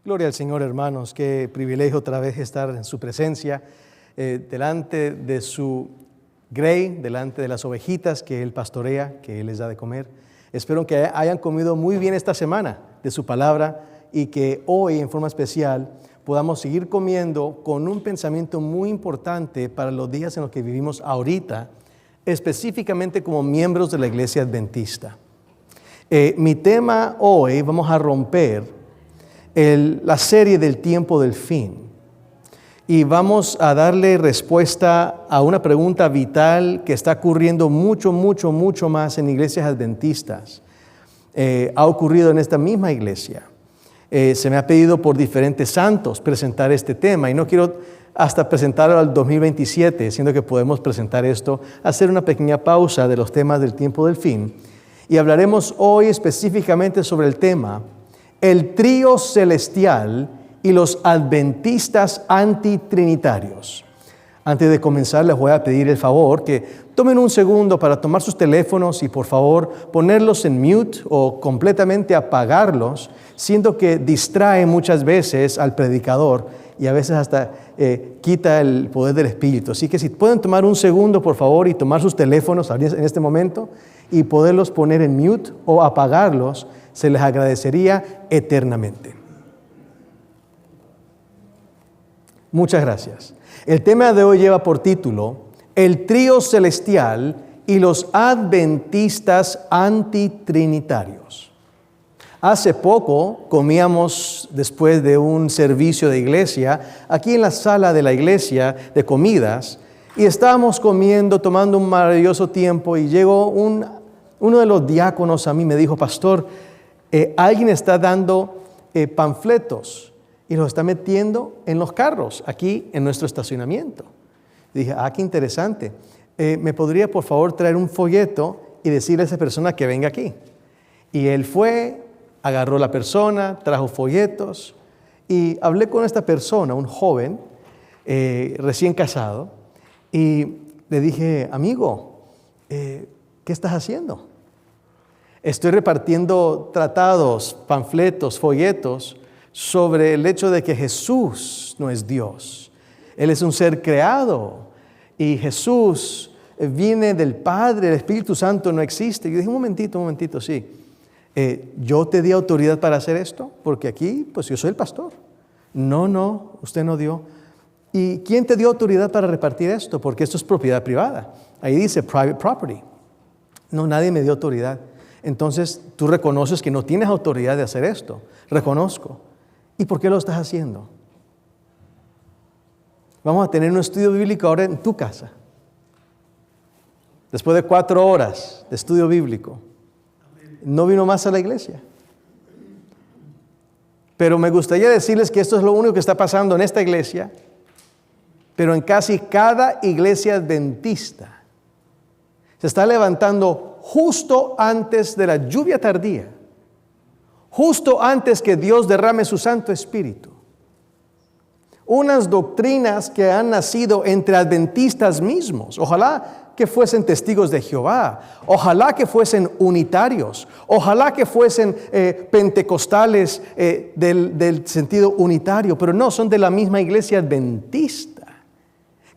Gloria al Señor, hermanos. Qué privilegio otra vez estar en su presencia, delante de su grey, delante de las ovejitas que Él pastorea, que Él les da de comer. Espero que hayan comido muy bien esta semana de su palabra y que hoy, en forma especial, podamos seguir comiendo con un pensamiento muy importante para los días en los que vivimos ahorita, específicamente como miembros de la Iglesia Adventista. Mi tema hoy, vamos a romper la serie del tiempo del fin y vamos a darle respuesta a una pregunta vital que está ocurriendo mucho más en iglesias adventistas. Ha ocurrido en esta misma iglesia. Se me ha pedido por diferentes santos presentar este tema y no quiero hasta presentarlo al 2027, siendo que podemos presentar esto, hacer una pequeña pausa de los temas del tiempo del fin. Y hablaremos hoy específicamente sobre el tema, el trío celestial y los adventistas antitrinitarios. Antes de comenzar, les voy a pedir el favor que tomen un segundo para tomar sus teléfonos y por favor ponerlos en mute o completamente apagarlos, siendo que distrae muchas veces al predicador y a veces hasta quita el poder del Espíritu. Así que si pueden tomar un segundo, por favor, y tomar sus teléfonos en este momento y poderlos poner en mute o apagarlos, se les agradecería eternamente. Muchas gracias. El tema de hoy lleva por título, el trío celestial y los adventistas antitrinitarios. Hace poco comíamos después de un servicio de iglesia, aquí en la sala de la iglesia de comidas, y estábamos comiendo, tomando un maravilloso tiempo, y llegó uno de los diáconos a mí, me dijo, pastor, alguien está dando panfletos y los está metiendo en los carros, aquí en nuestro estacionamiento. Y dije, qué interesante. ¿Me podría por favor traer un folleto y decirle a esa persona que venga aquí? Y él fue, agarró la persona, trajo folletos y hablé con esta persona, un joven, recién casado, y le dije, amigo, ¿qué estás haciendo? Estoy repartiendo tratados, panfletos, folletos sobre el hecho de que Jesús no es Dios. Él es un ser creado y Jesús viene del Padre, el Espíritu Santo no existe. Y yo dije, un momentito, sí. ¿Yo te di autoridad para hacer esto? Porque aquí, pues yo soy el pastor. No, usted no dio. ¿Y quién te dio autoridad para repartir esto? Porque esto es propiedad privada. Ahí dice private property. No, nadie me dio autoridad. Entonces, tú reconoces que no tienes autoridad de hacer esto. Reconozco. ¿Y por qué lo estás haciendo? Vamos a tener un estudio bíblico ahora en tu casa. Después de 4 horas de estudio bíblico. No vino más a la iglesia. Pero me gustaría decirles que esto es lo único que está pasando en esta iglesia, pero en casi cada iglesia adventista. Se está levantando justo antes de la lluvia tardía, justo antes que Dios derrame su Santo Espíritu. Unas doctrinas que han nacido entre adventistas mismos. Ojalá que fuesen testigos de Jehová, ojalá que fuesen unitarios, ojalá que fuesen pentecostales del sentido unitario, pero no, son de la misma iglesia adventista,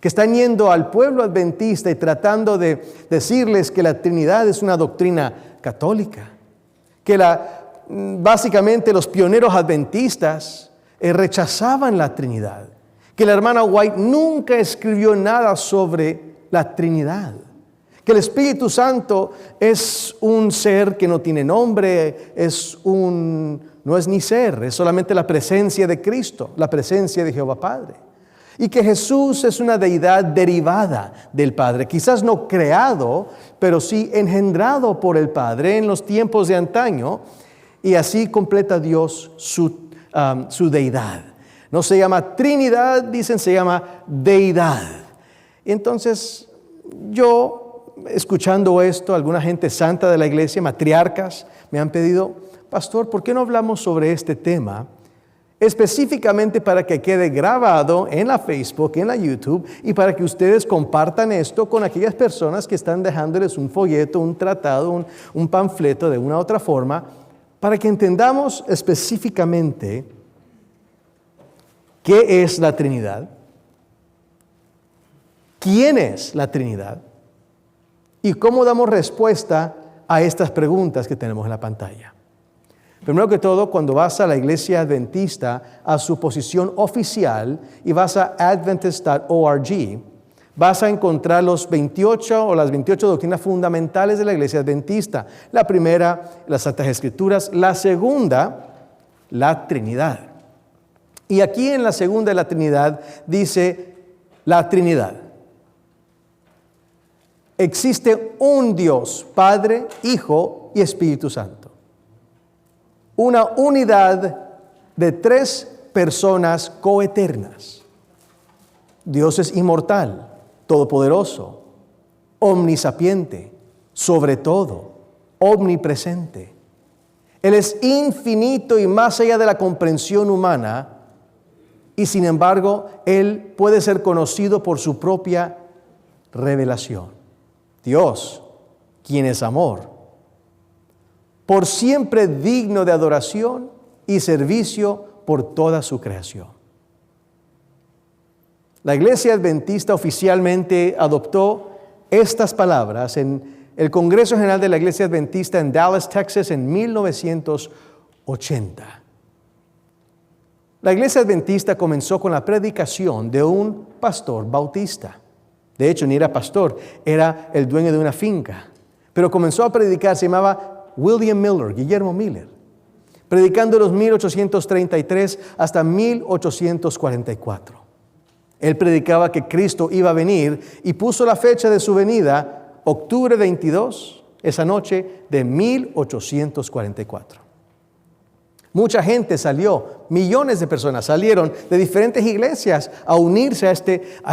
que están yendo al pueblo adventista y tratando de decirles que la Trinidad es una doctrina católica, que básicamente los pioneros adventistas rechazaban la Trinidad, que la hermana White nunca escribió nada sobre la Trinidad, que el Espíritu Santo es un ser que no tiene nombre, no es ni ser, es solamente la presencia de Cristo, la presencia de Jehová Padre. Y que Jesús es una deidad derivada del Padre, quizás no creado, pero sí engendrado por el Padre en los tiempos de antaño, y así completa Dios su deidad. No se llama Trinidad, dicen, se llama deidad. Entonces, yo, escuchando esto, alguna gente santa de la iglesia, matriarcas, me han pedido, pastor, ¿por qué no hablamos sobre este tema? Específicamente para que quede grabado en la Facebook, en la YouTube, y para que ustedes compartan esto con aquellas personas que están dejándoles un folleto, un tratado, un panfleto de una u otra forma, para que entendamos específicamente ¿Qué es la Trinidad? ¿Quién es la Trinidad? ¿Y cómo damos respuesta a estas preguntas que tenemos en la pantalla? Primero que todo, cuando vas a la iglesia adventista, a su posición oficial, y vas a adventist.org, vas a encontrar las 28 doctrinas fundamentales de la iglesia adventista. La primera, las Santas Escrituras. La segunda, la Trinidad. Y aquí en la segunda de la Trinidad dice la Trinidad. Existe un Dios, Padre, Hijo y Espíritu Santo. Una unidad de 3 personas coeternas. Dios es inmortal, todopoderoso, omnisapiente, sobre todo, omnipresente. Él es infinito y más allá de la comprensión humana, y sin embargo, Él puede ser conocido por su propia revelación. Dios, quien es amor, por siempre digno de adoración y servicio por toda su creación. La Iglesia Adventista oficialmente adoptó estas palabras en el Congreso General de la Iglesia Adventista en Dallas, Texas, en 1980. La Iglesia Adventista comenzó con la predicación de un pastor bautista. De hecho, ni era pastor, era el dueño de una finca. Pero comenzó a predicar, se llamaba William Miller, Guillermo Miller, predicando de los 1833 hasta 1844. Él predicaba que Cristo iba a venir y puso la fecha de su venida, octubre 22, esa noche de 1844. Mucha gente salió, millones de personas salieron de diferentes iglesias a unirse a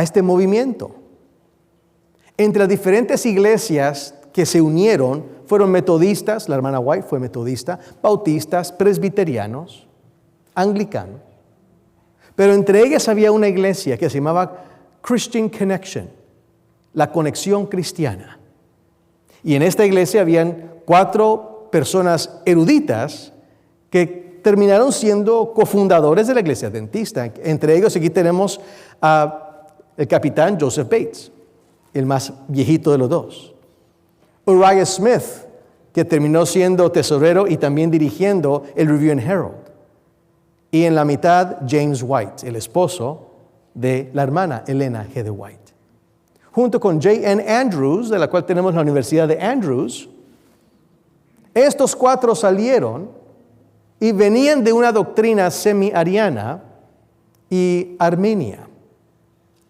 este movimiento. Entre las diferentes iglesias que se unieron fueron metodistas, la hermana White fue metodista, bautistas, presbiterianos, anglicanos. Pero entre ellas había una iglesia que se llamaba Christian Connection, la conexión cristiana. Y en esta iglesia habían 4 personas eruditas que terminaron siendo cofundadores de la iglesia adventista. Entre ellos aquí tenemos al capitán Joseph Bates, el más viejito de los dos. Uriah Smith, que terminó siendo tesorero y también dirigiendo el Review and Herald. Y en la mitad, James White, el esposo de la hermana Elena G. de White. Junto con J.N. Andrews, de la cual tenemos la Universidad de Andrews, estos 4 salieron y venían de una doctrina semi-ariana y armenia.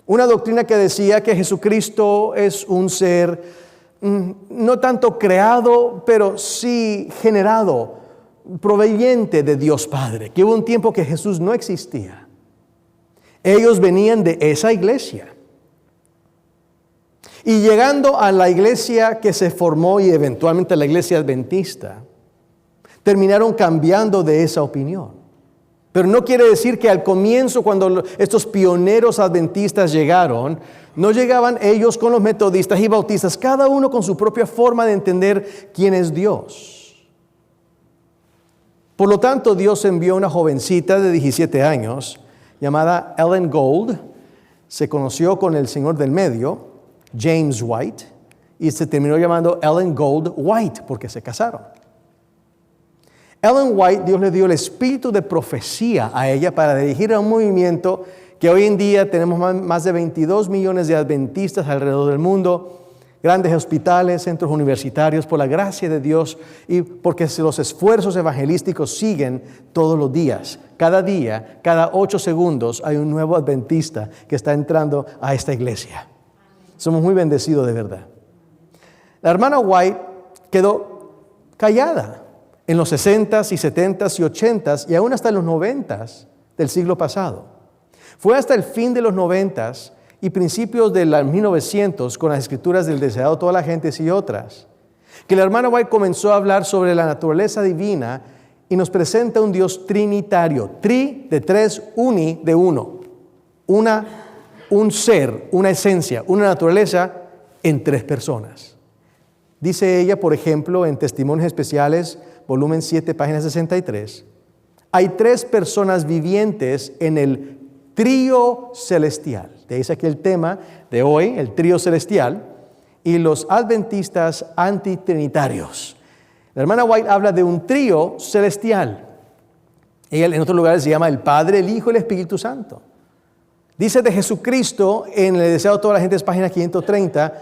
Una doctrina que decía que Jesucristo es un ser no tanto creado, pero sí generado, proveniente de Dios Padre, que hubo un tiempo que Jesús no existía. Ellos venían de esa iglesia. Y llegando a la iglesia que se formó y eventualmente la iglesia adventista, terminaron cambiando de esa opinión. Pero no quiere decir que al comienzo, cuando estos pioneros adventistas llegaron, no llegaban ellos con los metodistas y bautistas, cada uno con su propia forma de entender quién es Dios. Por lo tanto, Dios envió una jovencita de 17 años llamada Ellen Gold. Se conoció con el señor del medio, James White, y se terminó llamando Ellen Gold White porque se casaron. Ellen White, Dios le dio el espíritu de profecía a ella para dirigir a un movimiento que hoy en día tenemos más de 22 millones de adventistas alrededor del mundo, grandes hospitales, centros universitarios, por la gracia de Dios y porque los esfuerzos evangelísticos siguen todos los días. Cada día, cada 8 segundos hay un nuevo adventista que está entrando a esta iglesia. Somos muy bendecidos de verdad. La hermana White quedó callada en los 60s y 70s y 80s y aún hasta los 90s del siglo pasado. Fue hasta el fin de los 90s y principios de los 1900 con las escrituras del deseado de toda la gente y otras, que la hermana White comenzó a hablar sobre la naturaleza divina y nos presenta un Dios trinitario, tri de 3, uni de 1, un ser, una esencia, una naturaleza en 3 personas. Dice ella, por ejemplo, en Testimonios Especiales, volumen 7, página 63, hay 3 personas vivientes en el trío celestial. De ahí saqué el tema de hoy, el trío celestial, y los adventistas antitrinitarios. La hermana White habla de un trío celestial. Ella en otros lugares se llama el Padre, el Hijo y el Espíritu Santo. Dice de Jesucristo, en el Deseo de toda la gente, es página 530,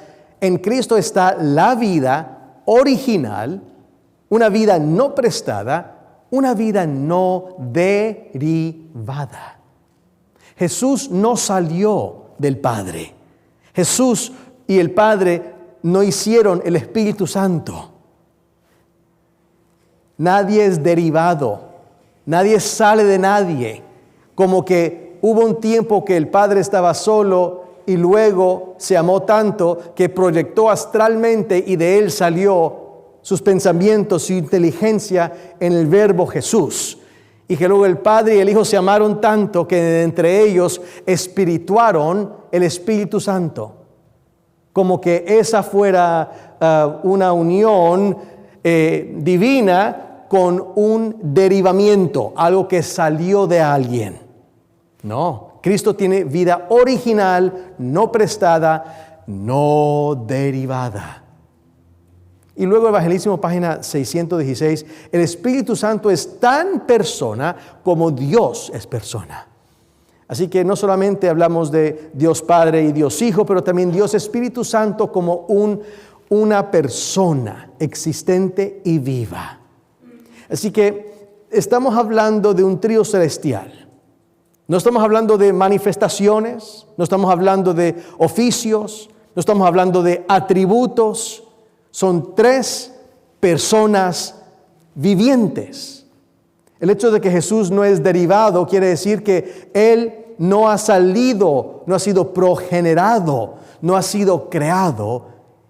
en Cristo está la vida original, una vida no prestada, una vida no derivada. Jesús no salió del Padre. Jesús y el Padre no hicieron el Espíritu Santo. Nadie es derivado. Nadie sale de nadie. Como que hubo un tiempo que el Padre estaba solo y luego se amó tanto que proyectó astralmente y de él salió sus pensamientos, su inteligencia en el verbo Jesús. Y que luego el Padre y el Hijo se amaron tanto que entre ellos espirituaron el Espíritu Santo. Como que esa fuera una unión divina con un derivamiento, algo que salió de alguien. No, Cristo tiene vida original, no prestada, no derivada. Y luego Evangelísimo, página 616, el Espíritu Santo es tan persona como Dios es persona. Así que no solamente hablamos de Dios Padre y Dios Hijo, pero también Dios Espíritu Santo como una persona existente y viva. Así que estamos hablando de un trío celestial. No estamos hablando de manifestaciones, no estamos hablando de oficios, no estamos hablando de atributos. Son tres personas vivientes. El hecho de que Jesús no es derivado quiere decir que Él no ha salido, no ha sido progenerado, no ha sido creado.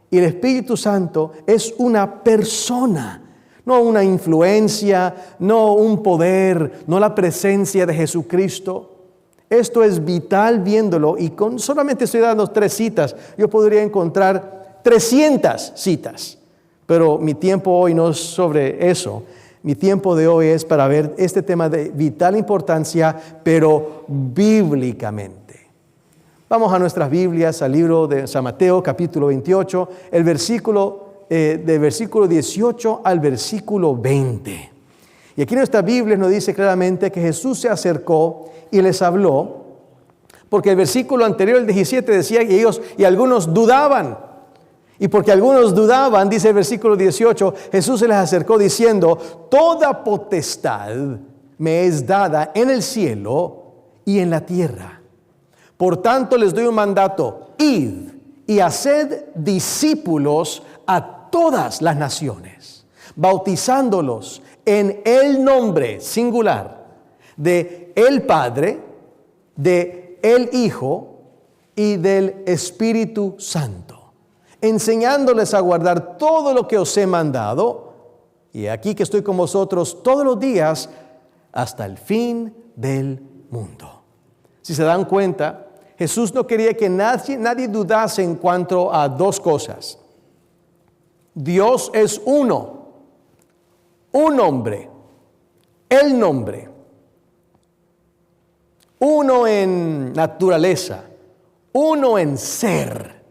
Y el Espíritu Santo es una persona. No una influencia, no un poder, no la presencia de Jesucristo. Esto es vital viéndolo y solamente estoy dando 3 citas. Yo podría encontrar 300 citas, pero mi tiempo hoy no es sobre eso. Mi tiempo de hoy es para ver este tema de vital importancia, pero bíblicamente. Vamos a nuestras Biblias, al libro de San Mateo, capítulo 28, el versículo de versículo 18 al versículo 20. Y aquí nuestra Biblia nos dice claramente que Jesús se acercó y les habló, porque el versículo anterior, el 17, decía que ellos y algunos dudaban. Y porque algunos dudaban, dice el versículo 18, Jesús se les acercó diciendo: toda potestad me es dada en el cielo y en la tierra. Por tanto les doy un mandato: id y haced discípulos a todas las naciones, bautizándolos en el nombre singular de el Padre, de el Hijo y del Espíritu Santo, enseñándoles a guardar todo lo que os he mandado, y aquí que estoy con vosotros todos los días hasta el fin del mundo. Si se dan cuenta, Jesús no quería que nadie dudase en cuanto a 2 cosas. Dios es uno, un nombre, el nombre, uno en naturaleza, uno en ser,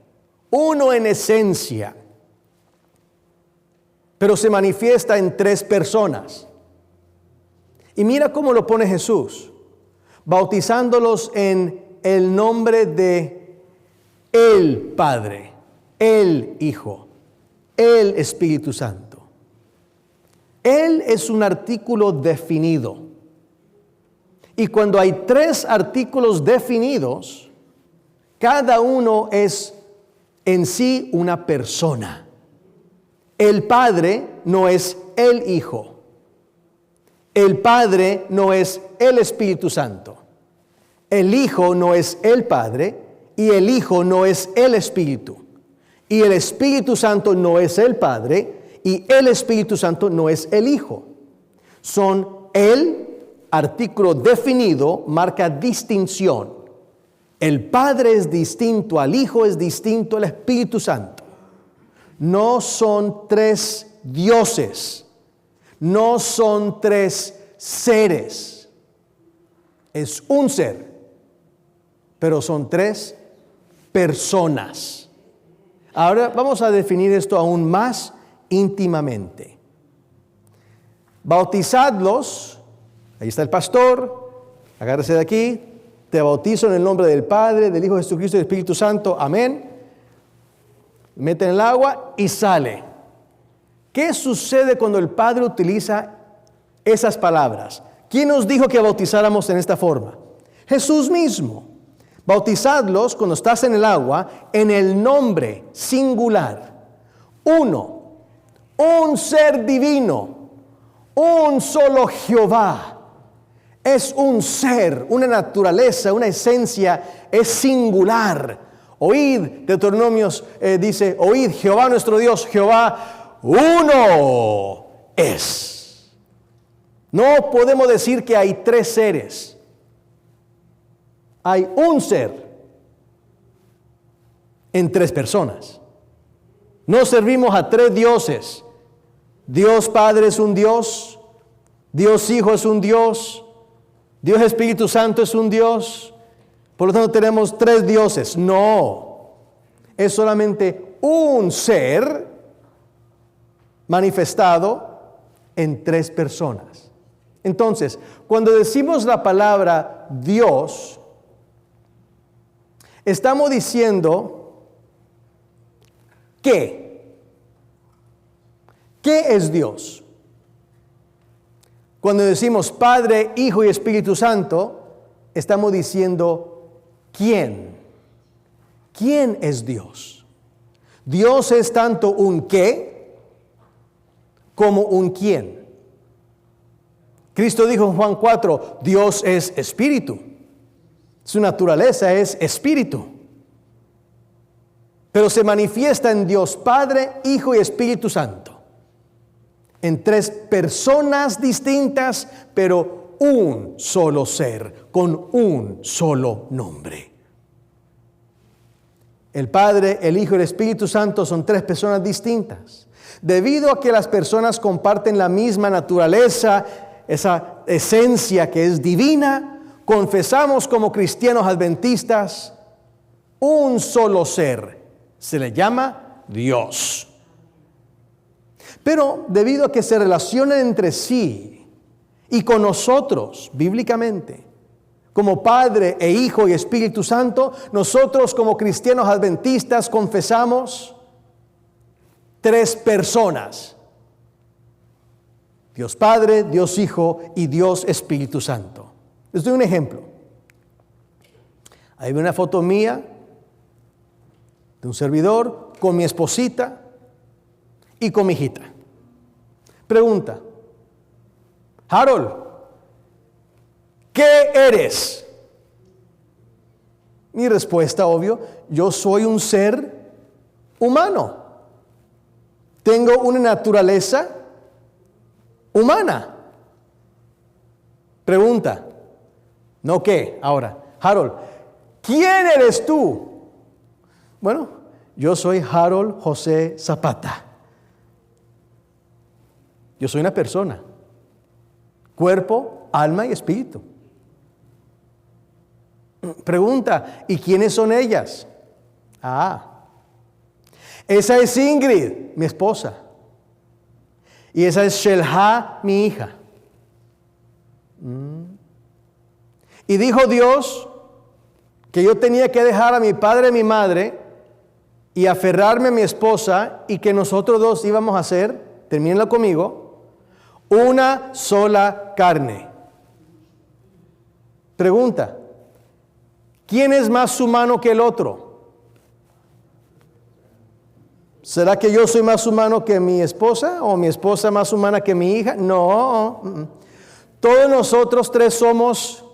uno en esencia, pero se manifiesta en 3 personas. Y mira cómo lo pone Jesús, bautizándolos en el nombre de el Padre, el Hijo, el Espíritu Santo. Él es un artículo definido. Y cuando hay 3 artículos definidos, cada uno es en sí una persona. El Padre no es el Hijo. El Padre no es el Espíritu Santo. El Hijo no es el Padre y el Hijo no es el Espíritu. Y el Espíritu Santo no es el Padre y el Espíritu Santo no es el Hijo. Son el artículo definido, marca distinción. El Padre es distinto al Hijo, es distinto al Espíritu Santo. No son 3 dioses, no son 3 seres. Es un ser, pero son tres personas. Ahora vamos a definir esto aún más íntimamente. Bautizadlos, ahí está el pastor, agárrese de aquí, te bautizo en el nombre del Padre, del Hijo de Jesucristo y del Espíritu Santo, amén. Mete en el agua y sale. ¿Qué sucede cuando el Padre utiliza esas palabras? ¿Quién nos dijo que bautizáramos en esta forma? Jesús mismo. Bautizadlos cuando estás en el agua en el nombre singular. Uno, un ser divino, un solo Jehová. Es un ser, una naturaleza, una esencia, es singular. Oíd, Deuteronomios dice, oíd Jehová nuestro Dios, Jehová uno es. No podemos decir que hay tres seres. Hay un ser en tres personas. No servimos a tres dioses. Dios Padre es un Dios, Dios Hijo es un Dios, Dios Espíritu Santo es un Dios. Por lo tanto tenemos tres dioses. No, es solamente un ser manifestado en tres personas. Entonces, cuando decimos la palabra Dios, estamos diciendo ¿qué? ¿Qué es Dios? Cuando decimos Padre, Hijo y Espíritu Santo, estamos diciendo ¿quién? ¿Quién es Dios? Dios es tanto un qué como un quién. Cristo dijo en Juan 4, Dios es espíritu. Su naturaleza es espíritu. Pero se manifiesta en Dios Padre, Hijo y Espíritu Santo. En tres personas distintas, pero un solo ser, con un solo nombre. El Padre, el Hijo y el Espíritu Santo son tres personas distintas. Debido a que las personas comparten la misma naturaleza, esa esencia que es divina, confesamos como cristianos adventistas un solo ser. Se le llama Dios. Pero debido a que se relacionan entre sí y con nosotros bíblicamente, como Padre e Hijo y Espíritu Santo, nosotros como cristianos adventistas confesamos tres personas. Dios Padre, Dios Hijo y Dios Espíritu Santo. Les doy un ejemplo. Hay una foto mía de un servidor con mi esposita y con mi hijita. Pregunta: Harold, ¿qué eres? Mi respuesta, obvio, yo soy un ser humano. Tengo una naturaleza humana. Pregunta, ¿no qué? Ahora, Harold, ¿quién eres tú? Bueno, yo soy Harold José Zapata. Yo soy una persona, cuerpo, alma y espíritu. Pregunta, ¿y quiénes son ellas? Esa es Ingrid, mi esposa. Y esa es Shelha, mi hija. Y dijo Dios que yo tenía que dejar a mi padre y mi madre y aferrarme a mi esposa, y que nosotros dos íbamos a ser, termínenlo conmigo, una sola carne. Pregunta, ¿quién es más humano que el otro? ¿Será que yo soy más humano que mi esposa o mi esposa más humana que mi hija? No. Todos nosotros tres somos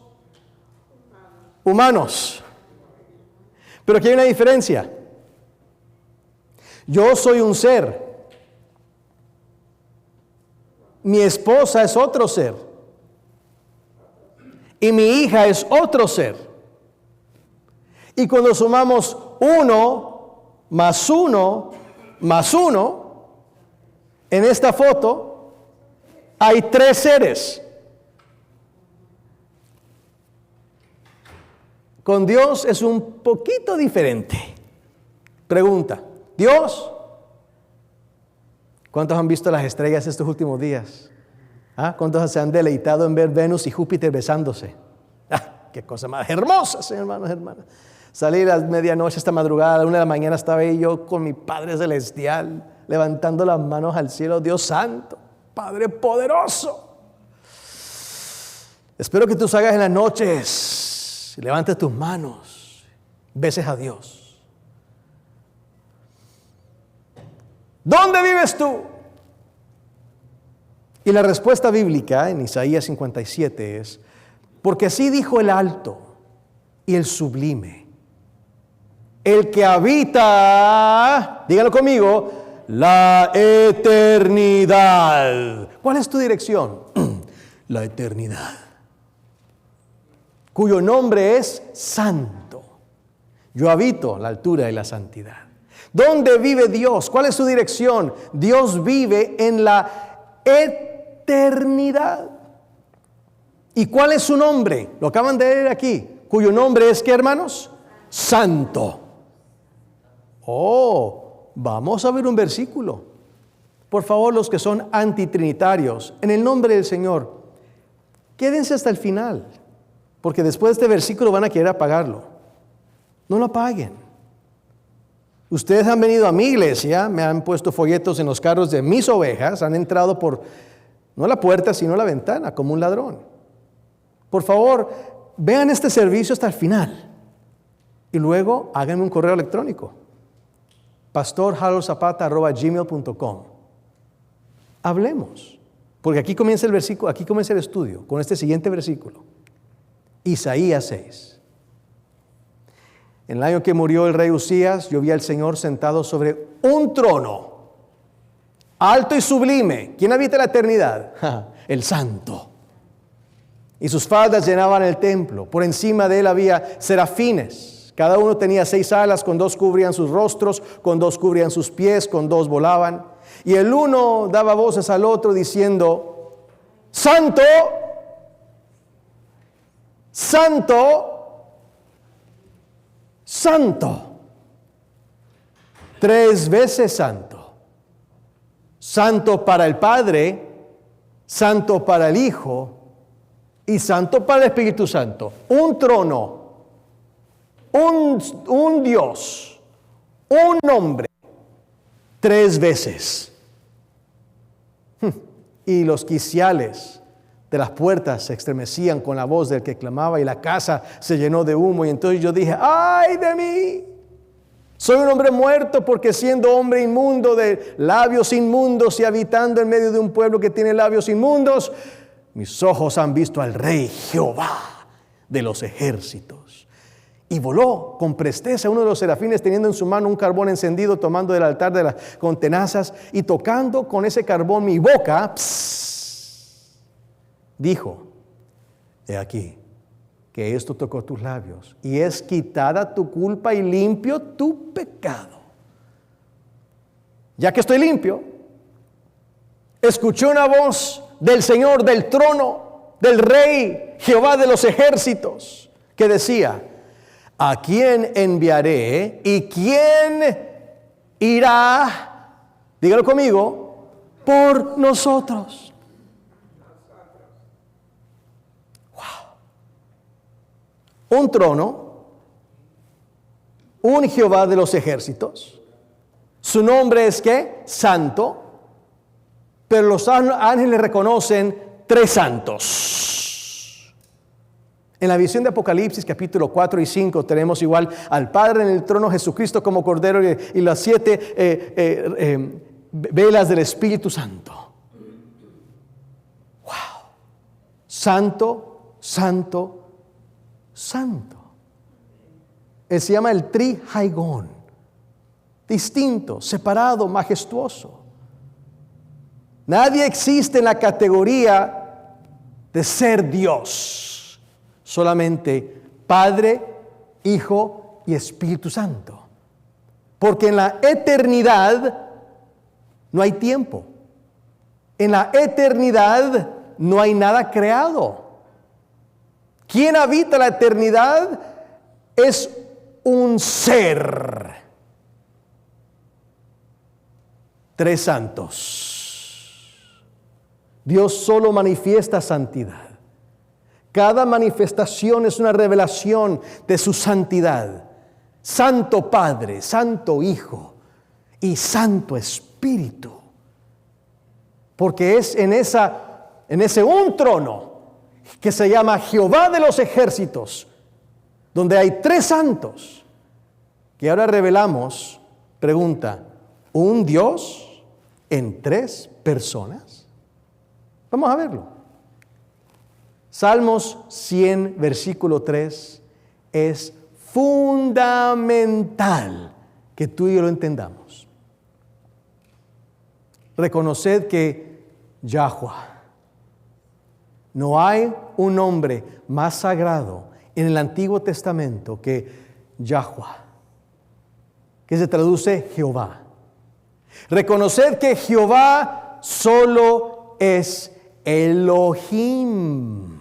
humanos. Pero aquí hay una diferencia. Yo soy un ser. Mi esposa es otro ser. Y mi hija es otro ser. Y cuando sumamos 1 más 1 más 1, en esta foto hay 3 seres. Con Dios es un poquito diferente. Pregunta, Dios, ¿cuántos han visto las estrellas estos últimos días? ¿Cuántos se han deleitado en ver Venus y Júpiter besándose? ¡Qué cosa más hermosa, hermanos y hermanas! Salí a la medianoche, esta madrugada, a la 1 de la mañana estaba ahí yo con mi Padre Celestial, levantando las manos al cielo. Dios santo, Padre poderoso. Espero que tú salgas en las noches, levantes tus manos, beses a Dios. ¿Dónde vives tú? Y la respuesta bíblica en Isaías 57 es: porque así dijo el alto y el sublime, el que habita, díganlo conmigo, la eternidad. ¿Cuál es tu dirección? La eternidad. Cuyo nombre es Santo. Yo habito la altura y la santidad. ¿Dónde vive Dios? ¿Cuál es su dirección? Dios vive en la eternidad. ¿Y cuál es su nombre? Lo acaban de leer aquí. Cuyo nombre es, ¿qué, hermanos? Santo. Vamos a ver un versículo. Por favor, los que son antitrinitarios, en el nombre del Señor, quédense hasta el final, porque después de este versículo van a querer apagarlo. No lo apaguen. Ustedes han venido a mi iglesia, me han puesto folletos en los carros de mis ovejas, han entrado por, no la puerta, sino la ventana, como un ladrón. Por favor, vean este servicio hasta el final y luego háganme un correo electrónico. pastorharoldZapata@gmail.com. Hablemos, porque aquí comienza el versículo, aquí comienza el estudio con este siguiente versículo. Isaías 6. En el año que murió el rey Usías, yo vi al Señor sentado sobre un trono, alto y sublime. ¿Quién habita la eternidad? El Santo. Y sus faldas llenaban el templo. Por encima de él había serafines. Cada uno tenía 6 alas, con 2 cubrían sus rostros, con 2 cubrían sus pies, con 2 volaban. Y el uno daba voces al otro diciendo: Santo, Santo, Santo. 3 veces santo. Santo para el Padre, santo para el Hijo y santo para el Espíritu Santo. Un trono, un Dios, un nombre, 3 veces. Y los quiciales de las puertas se estremecían con la voz del que clamaba, y la casa se llenó de humo. Y entonces yo dije: ¡ay de mí! Soy un hombre muerto, porque siendo hombre inmundo, de labios inmundos, y habitando en medio de un pueblo que tiene labios inmundos, mis ojos han visto al Rey Jehová de los ejércitos. Y voló con presteza uno de los serafines, teniendo en su mano un carbón encendido, tomando del altar con tenazas, y tocando con ese carbón mi boca, dijo: he aquí que esto tocó tus labios, y es quitada tu culpa y limpio tu pecado. Ya que estoy limpio, escuché una voz del Señor del trono, del Rey Jehová de los ejércitos, que decía: ¿a quién enviaré y quién irá? Dígalo conmigo: por nosotros. Un trono, un Jehová de los ejércitos. Su nombre es ¿qué? Santo. Pero los ángeles reconocen 3 santos. En la visión de Apocalipsis capítulo 4 y 5 tenemos igual al Padre en el trono, Jesucristo como Cordero, y las 7 velas del Espíritu Santo. ¡Wow! Santo, santo, santo. Él se llama el Trijaigón, distinto, separado, majestuoso. Nadie existe en la categoría de ser Dios, solamente Padre, Hijo y Espíritu Santo. Porque en la eternidad no hay tiempo. En la eternidad no hay nada creado. ¿Quién habita la eternidad? es un ser. Tres santos. Dios solo manifiesta santidad. Cada manifestación es una revelación de su santidad. Santo Padre, Santo Hijo y Santo Espíritu. Porque es en ese un trono que se llama Jehová de los ejércitos, donde hay tres santos, que ahora revelamos, pregunta, ¿un Dios en tres personas? Vamos a verlo. Salmos 100, versículo 3, es fundamental que tú y yo lo entendamos. Reconoced que Yahweh, no hay un nombre más sagrado en el Antiguo Testamento que Yahweh, que se traduce Jehová. Reconoced que Jehová solo es Elohim.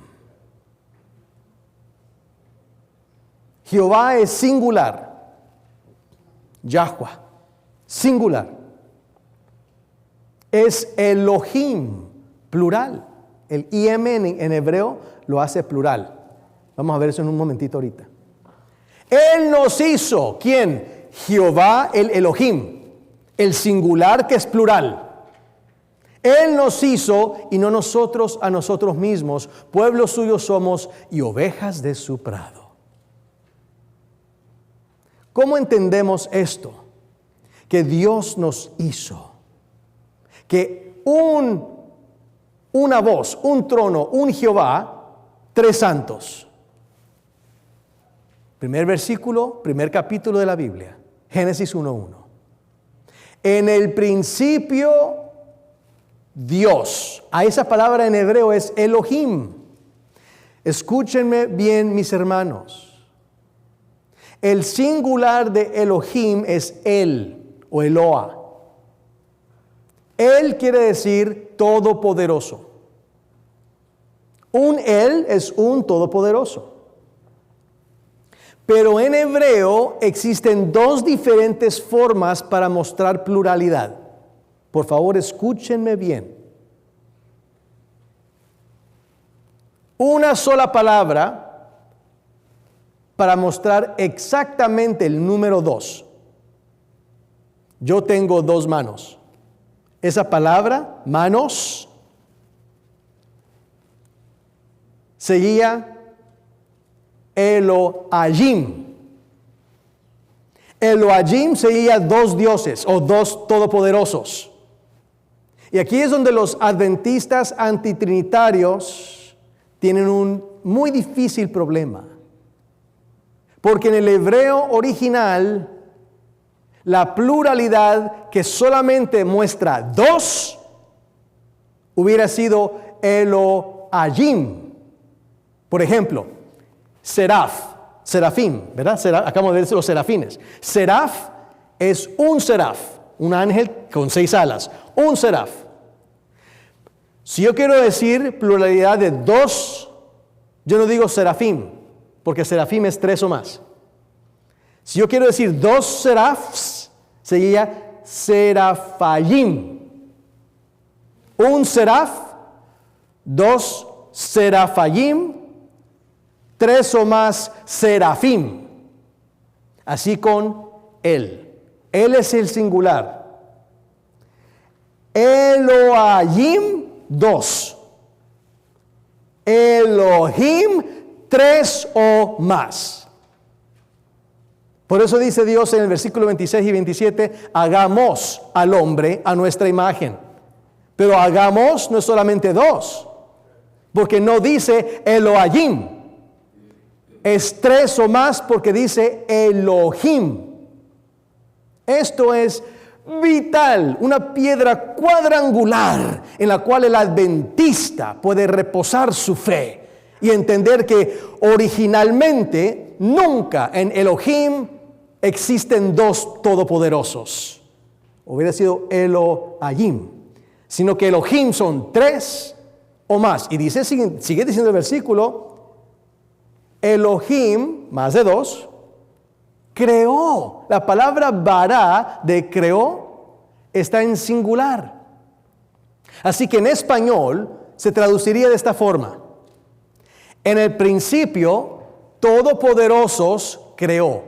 Jehová es singular. Yahweh, singular. Es Elohim, plural. El IM en hebreo lo hace plural. Vamos a ver eso en un momentito ahorita. Él nos hizo, ¿quién? Jehová, el Elohim, el singular que es plural. Él nos hizo y no nosotros a nosotros mismos. Pueblo suyo somos y ovejas de su prado. ¿Cómo entendemos esto? Que Dios nos hizo. Que una voz, un trono, un Jehová, tres santos. Primer versículo, primer capítulo de la Biblia, Génesis 1:1. En el principio, Dios. A esa palabra en hebreo es Elohim. Escúchenme bien, mis hermanos. El singular de Elohim es Él o Eloa. Él quiere decir todopoderoso. Un Él es un todopoderoso. Pero en hebreo existen dos diferentes formas para mostrar pluralidad. Por favor, escúchenme bien. Una sola palabra para mostrar exactamente el número 2. Yo tengo dos manos. Esa palabra, manos, seguía Elohim. Elohim seguía dos dioses o dos todopoderosos. Y aquí es donde los adventistas antitrinitarios tienen un muy difícil problema. Porque en el hebreo original, la pluralidad que solamente muestra dos hubiera sido Elohim. Por ejemplo, serafín, ¿verdad? Acabamos de ver los serafines. Seraf es un seraf, un ángel con 6 alas, un seraf. Si yo quiero decir pluralidad de dos, yo no digo serafín, porque serafín es 3 o más. Si yo quiero decir 2 serafs, sería serafayim. Un seraf, 2 serafayim, 3 o más serafim. Así con él. Él es el singular. Elohim, 2. Elohim, 3 o más. Por eso dice Dios en el versículo 26 y 27, hagamos al hombre a nuestra imagen. Pero hagamos no es solamente 2, porque no dice Elohim. Es 3 o más porque dice Elohim. Esto es vital, una piedra cuadrangular en la cual el adventista puede reposar su fe y entender que originalmente nunca en Elohim existen 2 todopoderosos. Hubiera sido Elohim, sino que Elohim son 3 o más. Y dice, sigue diciendo el versículo, Elohim, más de 2, creó. La palabra bara de creó está en singular. Así que en español se traduciría de esta forma: en el principio, Todopoderosos creó.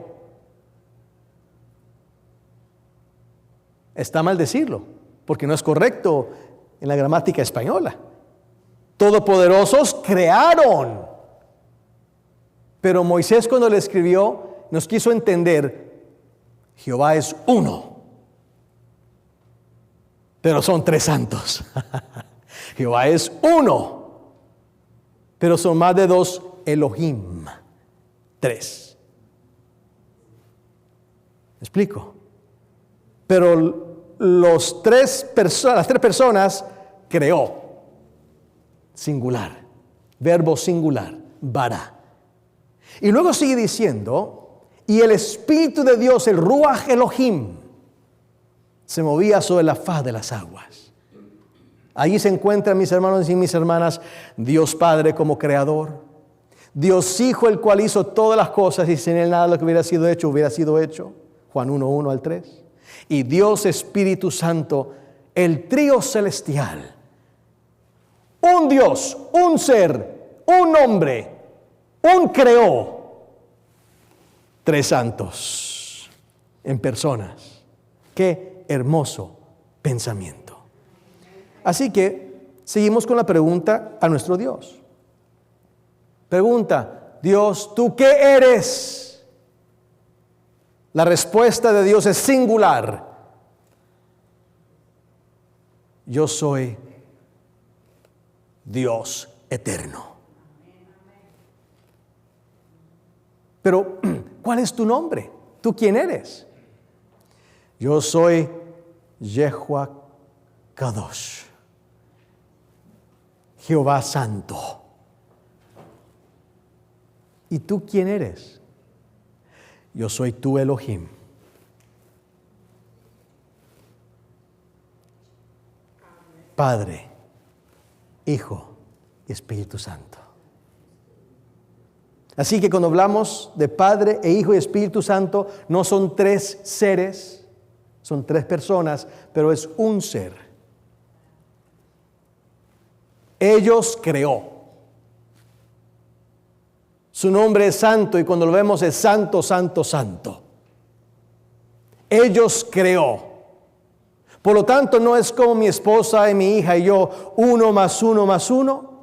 Está mal decirlo, porque no es correcto en la gramática española. Todopoderosos crearon. Pero Moisés, cuando le escribió, nos quiso entender: Jehová es uno, pero son tres santos. Jehová es uno, pero son más de dos Elohim. Tres. ¿Me explico? Pero las tres personas creó. Singular. Verbo singular. Bara. Y luego sigue diciendo: y el Espíritu de Dios, el Ruach Elohim, se movía sobre la faz de las aguas. Allí se encuentran, mis hermanos y mis hermanas, Dios Padre como creador, Dios Hijo, el cual hizo todas las cosas, y sin él nada de lo que hubiera sido hecho. Juan 1:1 al 3. Y Dios Espíritu Santo, el trío celestial. Un Dios, un ser, un hombre, un creó. Tres santos en personas. Qué hermoso pensamiento. Así que seguimos con la pregunta a nuestro Dios. Pregunta: Dios, ¿tú qué eres? La respuesta de Dios es singular: yo soy Dios eterno. Pero, ¿cuál es tu nombre? ¿Tú quién eres? Yo soy Yehová Kadosh, Jehová Santo. ¿Y tú quién eres? Yo soy tu Elohim. Padre, Hijo y Espíritu Santo. Así que cuando hablamos de Padre e Hijo y Espíritu Santo, no son tres seres, son tres personas, pero es un ser. Ellos creó. Su nombre es santo, y cuando lo vemos es santo, santo, santo. Ellos creó. Por lo tanto, no es como mi esposa y mi hija y yo, 1 más 1 más 1,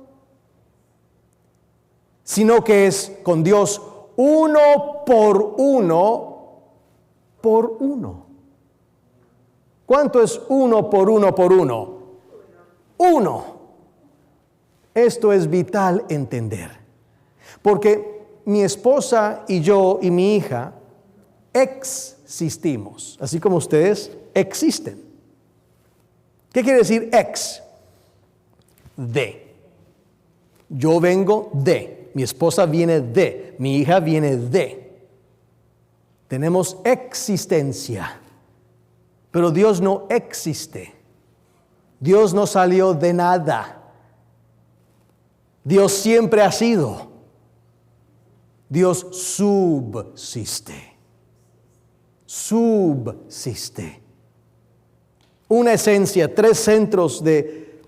sino que es con Dios 1 por 1 por 1. ¿Cuánto es 1 por 1 por 1? 1. Esto es vital entender. Porque mi esposa y yo y mi hija existimos, así como ustedes existen. ¿Qué quiere decir ex? De. Yo vengo de. Mi esposa viene de. Mi hija viene de. Tenemos existencia. Pero Dios no existe. Dios no salió de nada. Dios siempre ha sido. Dios subsiste. Subsiste. Una esencia, tres centros de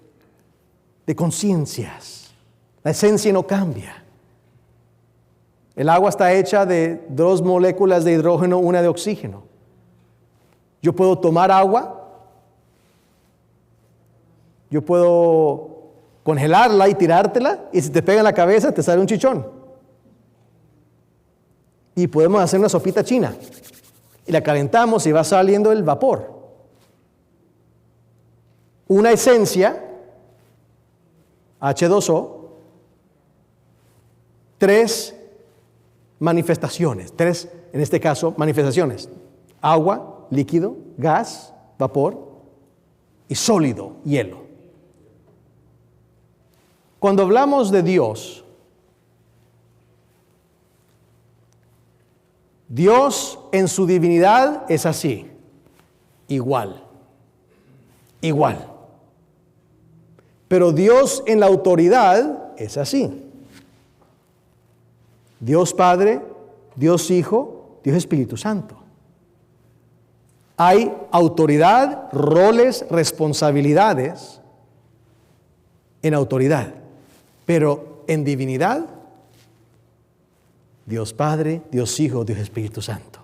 conciencias. La esencia no cambia. El agua está hecha de 2 moléculas de hidrógeno, una de oxígeno. Yo puedo tomar agua, yo puedo congelarla y tirártela, y si te pega en la cabeza te sale un chichón. Y podemos hacer una sopita china, y la calentamos y va saliendo el vapor. Una esencia, H2O, 3 manifestaciones, 3, en este caso, manifestaciones: agua, líquido, gas, vapor, y sólido, hielo. Cuando hablamos de Dios, Dios en su divinidad es así, igual. Pero Dios en la autoridad es así. Dios Padre, Dios Hijo Dios Espíritu Santo. Hay autoridad, roles, responsabilidades en autoridad, pero en divinidad, Dios Padre, Dios Hijo, Dios Espíritu Santo.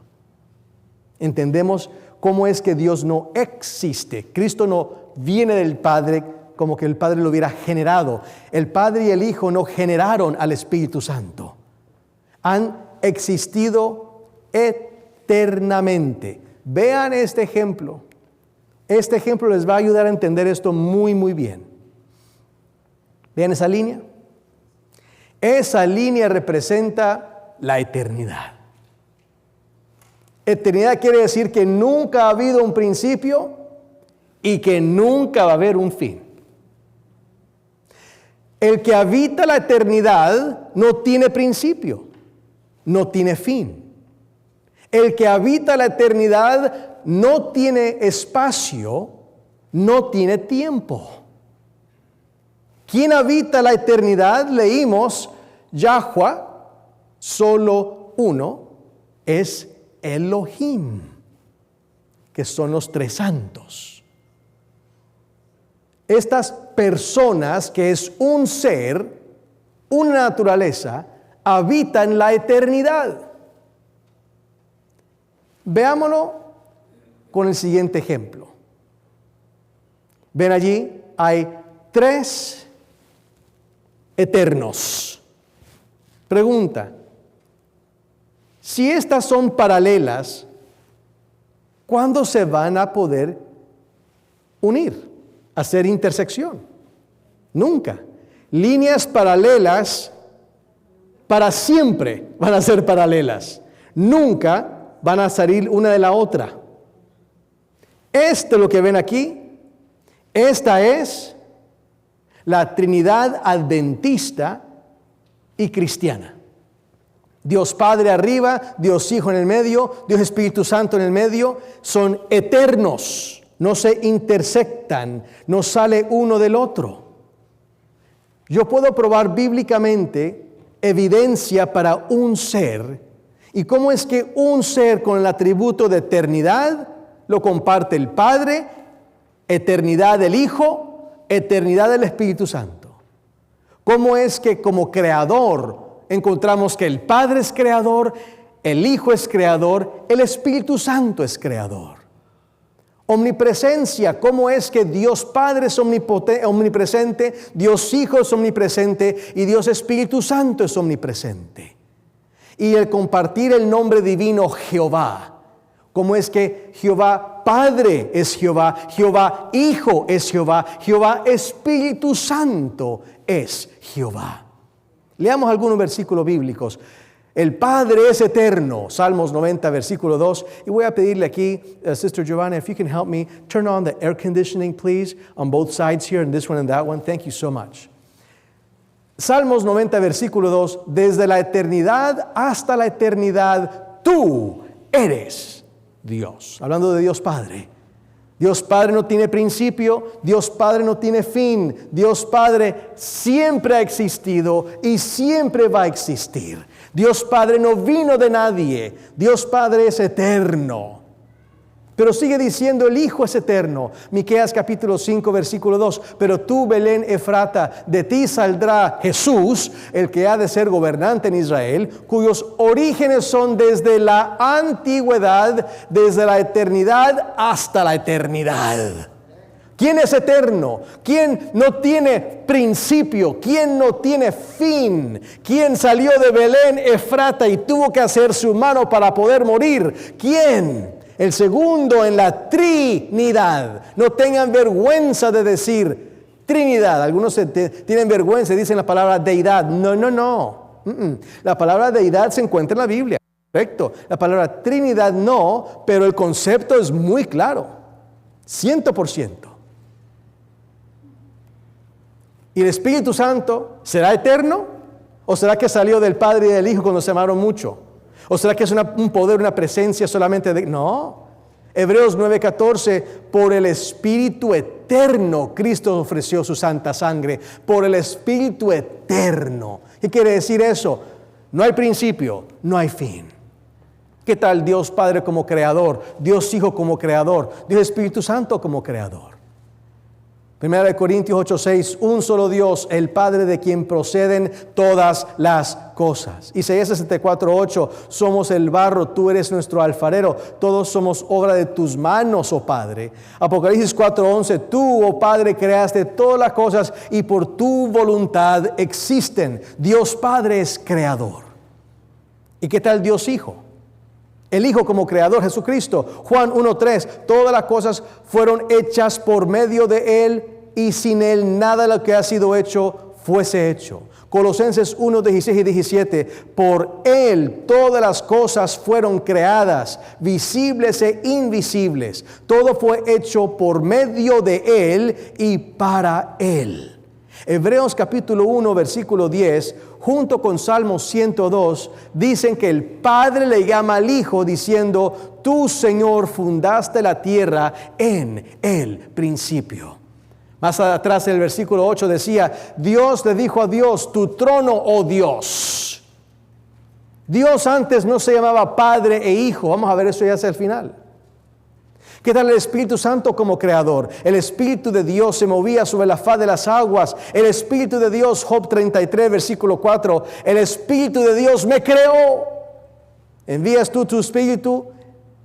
Entendemos cómo es que Dios no existe. Cristo no viene del Padre como que el Padre lo hubiera generado. El Padre y el Hijo no generaron al Espíritu Santo. Han existido eternamente. Vean este ejemplo. Este ejemplo les va a ayudar a entender esto muy, muy bien. Vean esa línea. Esa línea representa la eternidad. Eternidad quiere decir que nunca ha habido un principio y que nunca va a haber un fin. El que habita la eternidad no tiene principio, no tiene fin. El que habita la eternidad no tiene espacio, no tiene tiempo. ¿Quién habita la eternidad? Leímos, Yahweh, solo uno, es Elohim, que son los tres santos. Estas personas, que es un ser, una naturaleza, habitan la eternidad. Veámoslo con el siguiente ejemplo. Ven allí, hay tres eternos. Pregunta: si estas son paralelas, ¿cuándo se van a poder unir, hacer intersección? Nunca. Líneas paralelas para siempre van a ser paralelas. Nunca van a salir una de la otra. Esto es lo que ven aquí. Esta es la Trinidad adventista y cristiana. Dios Padre arriba, Dios Hijo en el medio, Dios Espíritu Santo en el medio. Son eternos, no se intersectan, no sale uno del otro. Yo puedo probar bíblicamente evidencia para un ser. ¿Y cómo es que un ser con el atributo de eternidad lo comparte el Padre, eternidad del Hijo, eternidad del Espíritu Santo? ¿Cómo es que como creador encontramos que el Padre es creador, el Hijo es creador, el Espíritu Santo es creador? Omnipresencia, ¿cómo es que Dios Padre es omnipresente, Dios Hijo es omnipresente y Dios Espíritu Santo es omnipresente? Y el compartir el nombre divino Jehová, ¿cómo es que Jehová Padre es Jehová, Jehová Hijo es Jehová, Jehová Espíritu Santo es Jehová? Leamos algunos versículos bíblicos. El Padre es eterno, Salmos 90, versículo 2. Y voy a pedirle aquí, Sister Giovanna, if you can help me, turn on the air conditioning, please, on both sides here, and this one and that one. Thank you so much. Salmos 90, versículo 2. Desde la eternidad hasta la eternidad, tú eres Dios. Hablando de Dios Padre. Dios Padre no tiene principio, Dios Padre no tiene fin. Dios Padre siempre ha existido y siempre va a existir. Dios Padre no vino de nadie. Dios Padre es eterno. Pero sigue diciendo, el Hijo es eterno. Miqueas capítulo 5, versículo 2. Pero tú, Belén Efrata, de ti saldrá Jesús, el que ha de ser gobernante en Israel, cuyos orígenes son desde la antigüedad, desde la eternidad hasta la eternidad. ¿Quién es eterno? ¿Quién no tiene principio? ¿Quién no tiene fin? ¿Quién salió de Belén Efrata y tuvo que hacerse humano para poder morir? ¿Quién? El segundo en la Trinidad. No tengan vergüenza de decir Trinidad. Algunos tienen vergüenza y dicen la palabra deidad. No. La palabra deidad se encuentra en la Biblia. Correcto. La palabra Trinidad no, pero el concepto es muy claro. 100%. ¿Y el Espíritu Santo será eterno? ¿O será que salió del Padre y del Hijo cuando se amaron mucho? ¿O será que es un poder, una presencia solamente de...? No. Hebreos 9:14, por el Espíritu eterno Cristo ofreció su santa sangre. Por el Espíritu eterno. ¿Qué quiere decir eso? No hay principio, no hay fin. ¿Qué tal Dios Padre como creador? Dios Hijo como creador. Dios Espíritu Santo como creador. 1 Corintios 8:6, un solo Dios, el Padre de quien proceden todas las cosas. Isaías 64:8, somos el barro, tú eres nuestro alfarero, todos somos obra de tus manos, oh Padre. Apocalipsis 4:11, tú, oh Padre, creaste todas las cosas y por tu voluntad existen. Dios Padre es creador. ¿Y qué tal Dios Hijo? El Hijo como creador, Jesucristo. Juan 1:3, todas las cosas fueron hechas por medio de Él y sin Él nada de lo que ha sido hecho fuese hecho. Colosenses 1:16 y 17, por Él todas las cosas fueron creadas, visibles e invisibles. Todo fue hecho por medio de Él y para Él. Hebreos capítulo 1, versículo 10, junto con Salmo 102, dicen que el Padre le llama al Hijo diciendo, tú, Señor, fundaste la tierra en el principio. Más atrás el versículo 8 decía, Dios le dijo a Dios, tu trono, oh Dios. Dios antes no se llamaba Padre e Hijo. Vamos a ver eso ya hacia el final. ¿Qué tal el Espíritu Santo como creador? El Espíritu de Dios se movía sobre la faz de las aguas. El Espíritu de Dios, Job 33, versículo 4. El Espíritu de Dios me creó. Envías tú tu Espíritu,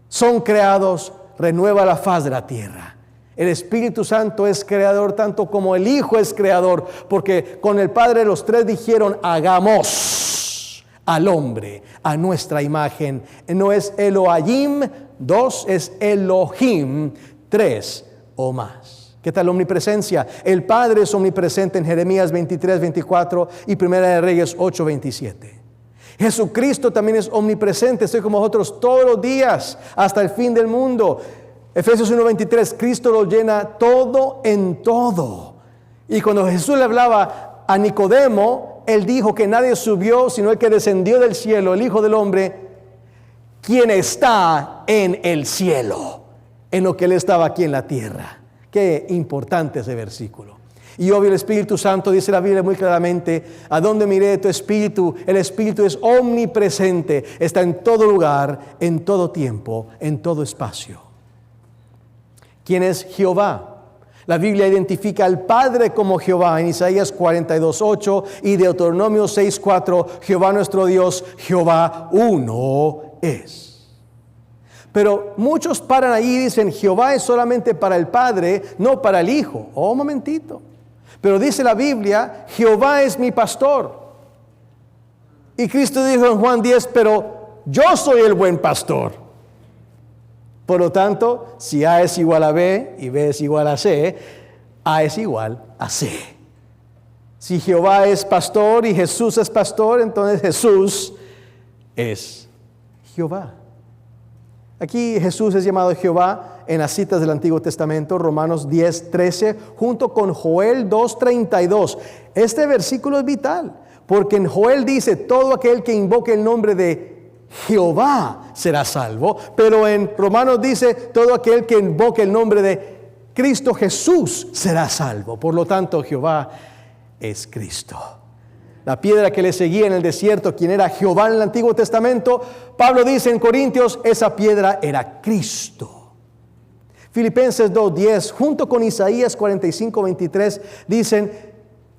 son creados, renueva la faz de la tierra. El Espíritu Santo es creador tanto como el Hijo es creador, porque con el Padre los tres dijeron, hagamos al hombre a nuestra imagen. No es Elohim, 2 es Elohim, 3 o más. ¿Qué tal la omnipresencia? El Padre es omnipresente en Jeremías 23, 24 y Primera de Reyes 8, 27. Jesucristo también es omnipresente, estoy con vosotros todos los días hasta el fin del mundo. Efesios 1, 23, Cristo lo llena todo en todo. Y cuando Jesús le hablaba a Nicodemo, él dijo que nadie subió sino el que descendió del cielo, el Hijo del Hombre, quien está en el cielo, en lo que él estaba aquí en la tierra. Qué importante ese versículo. Y obvio el Espíritu Santo, dice la Biblia muy claramente, a donde miré tu Espíritu, el Espíritu es omnipresente, está en todo lugar, en todo tiempo, en todo espacio. ¿Quién es Jehová? La Biblia identifica al Padre como Jehová en Isaías 42:8 y Deuteronomio 6:4, Jehová nuestro Dios, Jehová uno es. Pero muchos paran ahí y dicen, Jehová es solamente para el Padre, no para el Hijo. Oh, un momentito. Pero dice la Biblia, Jehová es mi pastor. Y Cristo dijo en Juan 10, pero yo soy el buen pastor. Por lo tanto, si A es igual a B y B es igual a C, A es igual a C. Si Jehová es pastor y Jesús es pastor, entonces Jesús es Jehová. Aquí Jesús es llamado Jehová en las citas del Antiguo Testamento, Romanos 10:13, junto con Joel 2:32. Este versículo es vital, porque en Joel dice, todo aquel que invoque el nombre de Jehová será salvo, pero en Romanos dice, todo aquel que invoque el nombre de Cristo Jesús será salvo. Por lo tanto, Jehová es Cristo. La piedra que le seguía en el desierto, quien era Jehová en el Antiguo Testamento, Pablo dice en Corintios, esa piedra era Cristo. Filipenses 2:10, junto con Isaías 45:23, dicen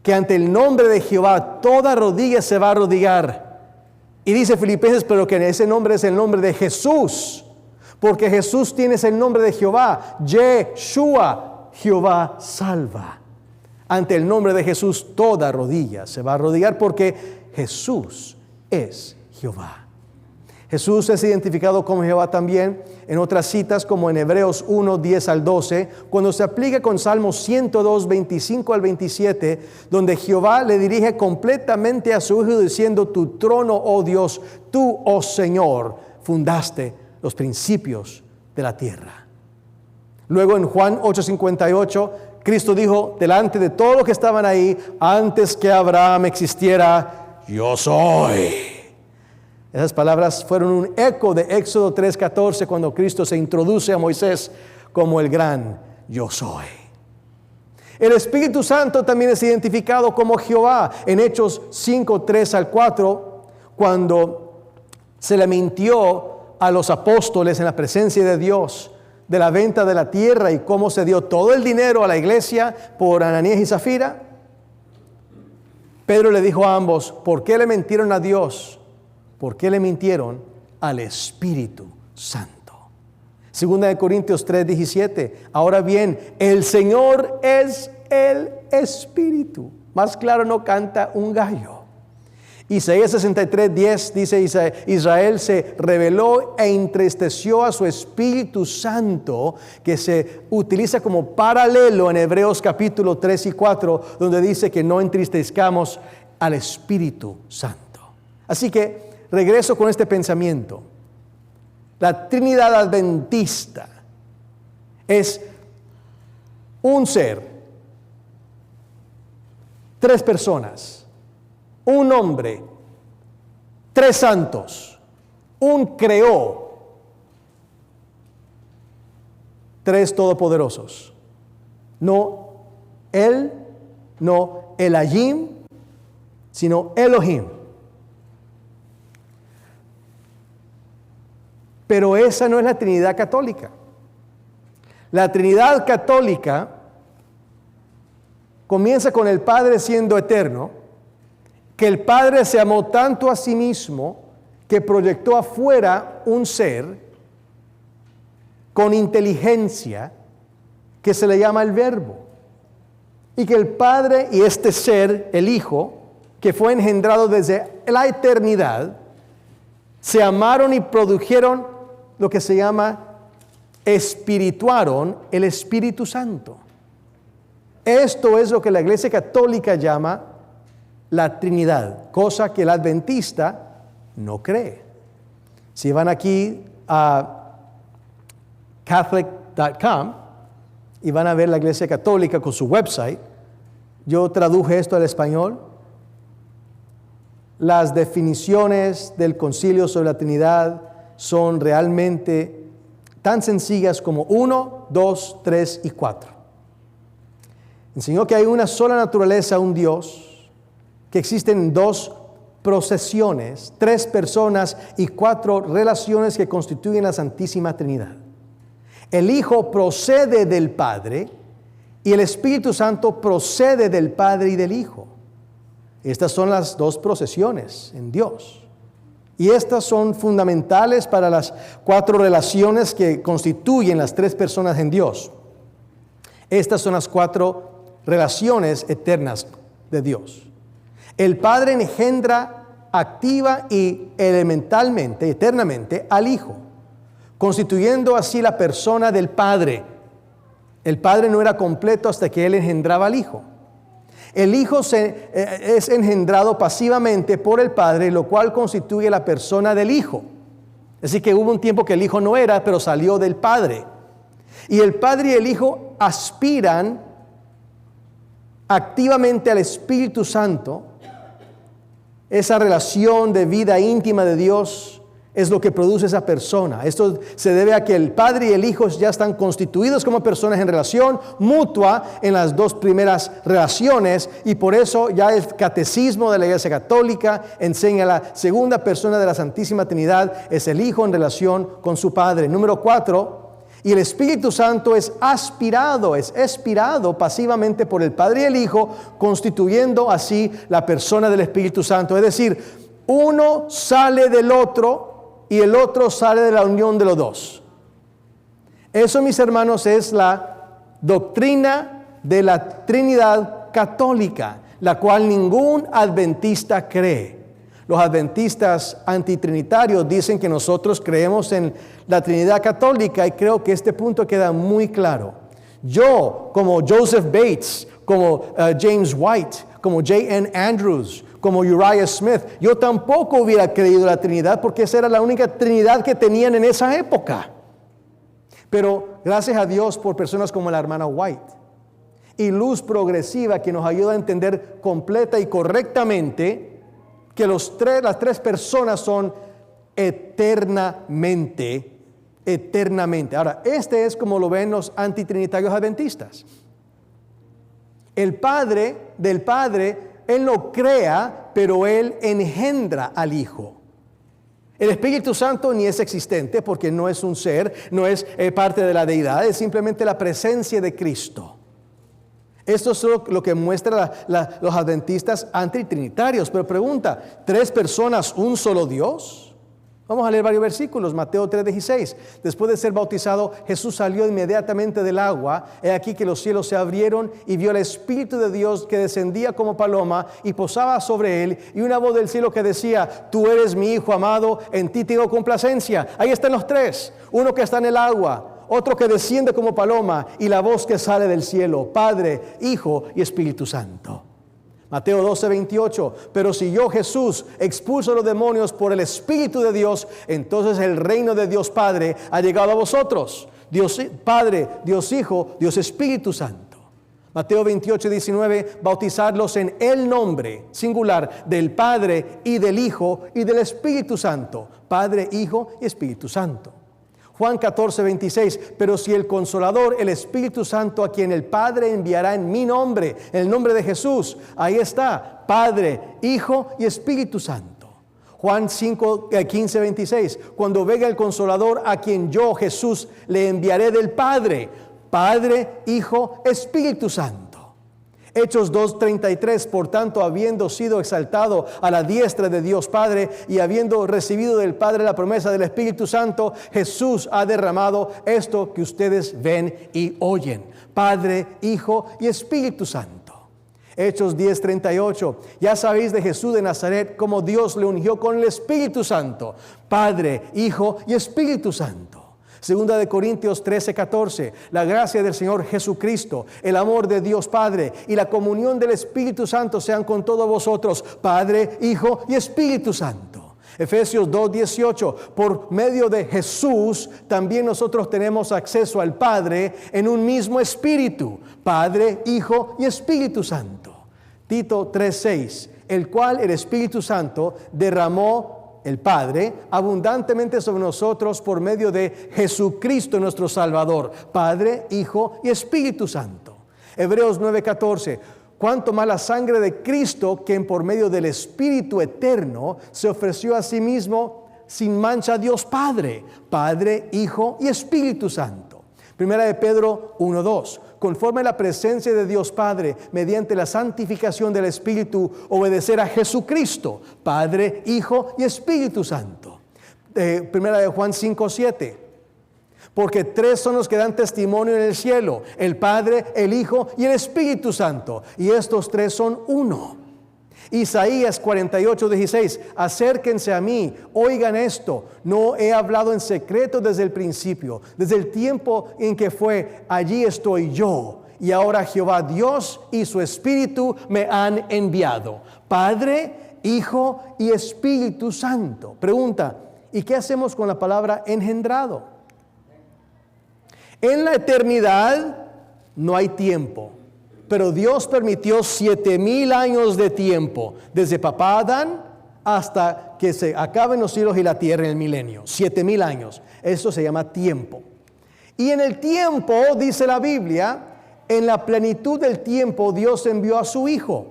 que ante el nombre de Jehová toda rodilla se va a arrodillar. Y dice Filipenses, pero que ese nombre es el nombre de Jesús, porque Jesús tiene el nombre de Jehová, Yeshua, Jehová salva. Ante el nombre de Jesús toda rodilla se va a arrodillar porque Jesús es Jehová. Jesús es identificado como Jehová también en otras citas como en Hebreos 1, 10 al 12, cuando se aplica con Salmos 102, 25 al 27, donde Jehová le dirige completamente a su Hijo diciendo, tu trono, oh Dios, tú, oh Señor, fundaste los principios de la tierra. Luego en Juan 8:58, Cristo dijo delante de todos los que estaban ahí, antes que Abraham existiera, yo soy. Esas palabras fueron un eco de Éxodo 3:14, cuando Cristo se introduce a Moisés como el gran yo soy. El Espíritu Santo también es identificado como Jehová en Hechos 5:3 al 4, cuando se le mintió a los apóstoles en la presencia de Dios de la venta de la tierra y cómo se dio todo el dinero a la iglesia por Ananías y Zafira, Pedro le dijo a ambos, ¿por qué le mintieron a Dios? ¿Por qué le mintieron al Espíritu Santo? Segunda de Corintios 3:17. Ahora bien, el Señor es el Espíritu. Más claro no canta un gallo. Isaías 63:10 dice, Israel se rebeló e entristeció a su Espíritu Santo, que se utiliza como paralelo en Hebreos capítulo 3 y 4, donde dice que no entristezcamos al Espíritu Santo. Así que regreso con este pensamiento. La Trinidad Adventista es un ser, 3 personas, un hombre, 3 santos, un creó, 3 todopoderosos. No él, no Elohim, sino Elohim. Pero esa no es la Trinidad católica. La Trinidad católica comienza con el Padre siendo eterno, que el Padre se amó tanto a sí mismo que proyectó afuera un ser con inteligencia que se le llama el Verbo. Y que el Padre y este ser, el Hijo, que fue engendrado desde la eternidad, se amaron y produjeron lo que se llama espirituaron el Espíritu Santo. Esto es lo que la Iglesia Católica llama la Trinidad, cosa que el adventista no cree. Si van aquí a catholic.com y van a ver la Iglesia Católica con su website, yo traduje esto al español. Las definiciones del Concilio sobre la Trinidad son realmente tan sencillas como 1, 2, 3 y 4. Enseñó que hay una sola naturaleza, un Dios, que existen 2 procesiones, 3 personas y 4 relaciones que constituyen la Santísima Trinidad. El Hijo procede del Padre y el Espíritu Santo procede del Padre y del Hijo. Estas son las 2 procesiones en Dios. Y estas son fundamentales para las 4 relaciones que constituyen las 3 personas en Dios. Estas son las 4 relaciones eternas de Dios. El Padre engendra activa y elementalmente, eternamente, al Hijo, constituyendo así la persona del Padre. El Padre no era completo hasta que Él engendraba al Hijo. El Hijo es engendrado pasivamente por el Padre, lo cual constituye la persona del Hijo. Así que hubo un tiempo que el Hijo no era, pero salió del Padre. Y el Padre y el Hijo aspiran activamente al Espíritu Santo. Esa relación de vida íntima de Dios es lo que produce esa persona. Esto se debe a que el Padre y el Hijo ya están constituidos como personas en relación mutua en las 2 primeras relaciones, y por eso ya el catecismo de la Iglesia Católica enseña la segunda persona de la Santísima Trinidad es el Hijo en relación con su Padre. Número 4, y el Espíritu Santo es expirado pasivamente por el Padre y el Hijo, constituyendo así la persona del Espíritu Santo. Es decir, uno sale del otro y el otro sale de la unión de los 2. Eso, mis hermanos, es la doctrina de la Trinidad católica, la cual ningún adventista cree. Los adventistas antitrinitarios dicen que nosotros creemos en la Trinidad católica, y creo que este punto queda muy claro. Yo, como Joseph Bates, como James White, como J.N. Andrews, como Uriah Smith, yo tampoco hubiera creído la Trinidad, porque esa era la única Trinidad que tenían en esa época. Pero gracias a Dios por personas como la hermana White y luz progresiva, que nos ayuda a entender completa y correctamente que las 3 personas son eternamente. Ahora, este es como lo ven los antitrinitarios adventistas. El Padre del Padre, Él no crea, pero Él engendra al Hijo. El Espíritu Santo ni es existente porque no es un ser, no es parte de la deidad, es simplemente la presencia de Cristo. Esto es lo que muestran los adventistas antitrinitarios. Pero pregunta, ¿3 personas, un solo Dios? Vamos a leer varios versículos. Mateo 3:16. Después de ser bautizado, Jesús salió inmediatamente del agua. He aquí que los cielos se abrieron y vio el Espíritu de Dios que descendía como paloma y posaba sobre él. Y una voz del cielo que decía: Tú eres mi Hijo amado, en ti tengo complacencia. Ahí están los 3. Uno que está en el agua, otro que desciende como paloma y la voz que sale del cielo: Padre, Hijo y Espíritu Santo. Mateo 12:28. Pero si yo, Jesús, expulso a los demonios por el Espíritu de Dios, entonces el reino de Dios Padre ha llegado a vosotros. Dios Padre, Dios Hijo, Dios Espíritu Santo. Mateo 28:19. Bautizadlos en el nombre singular del Padre y del Hijo y del Espíritu Santo. Padre, Hijo y Espíritu Santo. Juan 14:26. Pero si el Consolador, el Espíritu Santo, a quien el Padre enviará en mi nombre, en el nombre de Jesús, ahí está, Padre, Hijo y Espíritu Santo. Juan 15:26. Cuando venga el Consolador, a quien yo, Jesús, le enviaré del Padre, Padre, Hijo, Espíritu Santo. Hechos 2:33. Por tanto, habiendo sido exaltado a la diestra de Dios Padre y habiendo recibido del Padre la promesa del Espíritu Santo, Jesús ha derramado esto que ustedes ven y oyen: Padre, Hijo y Espíritu Santo. Hechos 10:38. Ya sabéis de Jesús de Nazaret, cómo Dios le ungió con el Espíritu Santo: Padre, Hijo y Espíritu Santo. Segunda de Corintios 13:14. La gracia del Señor Jesucristo, el amor de Dios Padre y la comunión del Espíritu Santo sean con todos vosotros: Padre, Hijo y Espíritu Santo. Efesios 2:18. Por medio de Jesús también nosotros tenemos acceso al Padre en un mismo Espíritu: Padre, Hijo y Espíritu Santo. Tito 3:6. El cual el Espíritu Santo derramó el Padre abundantemente sobre nosotros por medio de Jesucristo nuestro Salvador: Padre, Hijo y Espíritu Santo. Hebreos 9:14. Cuanto más la sangre de Cristo, quien por medio del Espíritu eterno se ofreció a sí mismo sin mancha a Dios Padre: Padre, Hijo y Espíritu Santo. Primera de Pedro 1:2. Conforme a la presencia de Dios Padre, mediante la santificación del Espíritu, obedecer a Jesucristo: Padre, Hijo y Espíritu Santo. Primera de Juan 5:7. Porque 3 son los que dan testimonio en el cielo: el Padre, el Hijo y el Espíritu Santo. Y estos 3 son uno. Isaías 48:16. Acérquense a mí, oigan esto. No he hablado en secreto desde el principio, desde el tiempo en que fue: allí estoy yo. Y ahora Jehová Dios y su Espíritu me han enviado: Padre, Hijo y Espíritu Santo. Pregunta: ¿y qué hacemos con la palabra engendrado? En la eternidad no hay tiempo. Pero Dios permitió 7,000 años de tiempo, desde papá Adán hasta que se acaben los cielos y la tierra en el milenio. 7,000 años. Eso se llama tiempo. Y en el tiempo, dice la Biblia, en la plenitud del tiempo, Dios envió a su Hijo.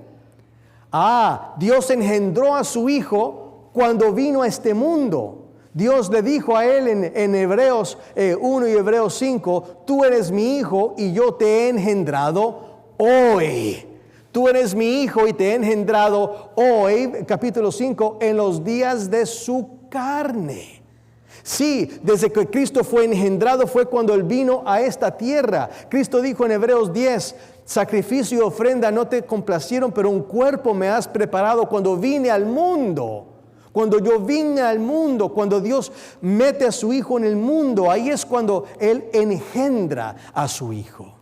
Dios engendró a su Hijo cuando vino a este mundo. Dios le dijo a él en Hebreos 1 y Hebreos 5: Tú eres mi Hijo y yo te he engendrado hoy. Tú eres mi Hijo y te he engendrado hoy, capítulo 5, en los días de su carne. Sí, desde que Cristo fue engendrado fue cuando Él vino a esta tierra. Cristo dijo en Hebreos 10: sacrificio y ofrenda no te complacieron, pero un cuerpo me has preparado. Cuando vine al mundo, cuando yo vine al mundo, cuando Dios mete a su Hijo en el mundo, ahí es cuando Él engendra a su Hijo.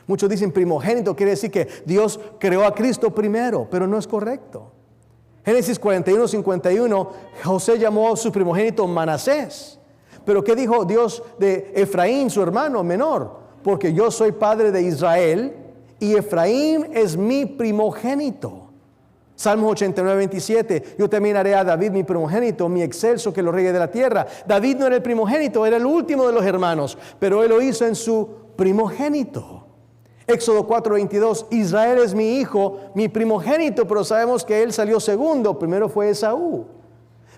Muchos dicen primogénito, quiere decir que Dios creó a Cristo primero, pero no es correcto. Génesis 41:51, José llamó a su primogénito Manasés. Pero ¿qué dijo Dios de Efraín, su hermano menor? Porque yo soy padre de Israel y Efraín es mi primogénito. Salmos 89:27, yo también haré a David mi primogénito, mi excelso, que lo reyes de la tierra. David no era el primogénito, era el último de los hermanos, pero él lo hizo en su primogénito. Éxodo 4:22, Israel es mi hijo, mi primogénito, pero sabemos que él salió segundo, primero fue Esaú.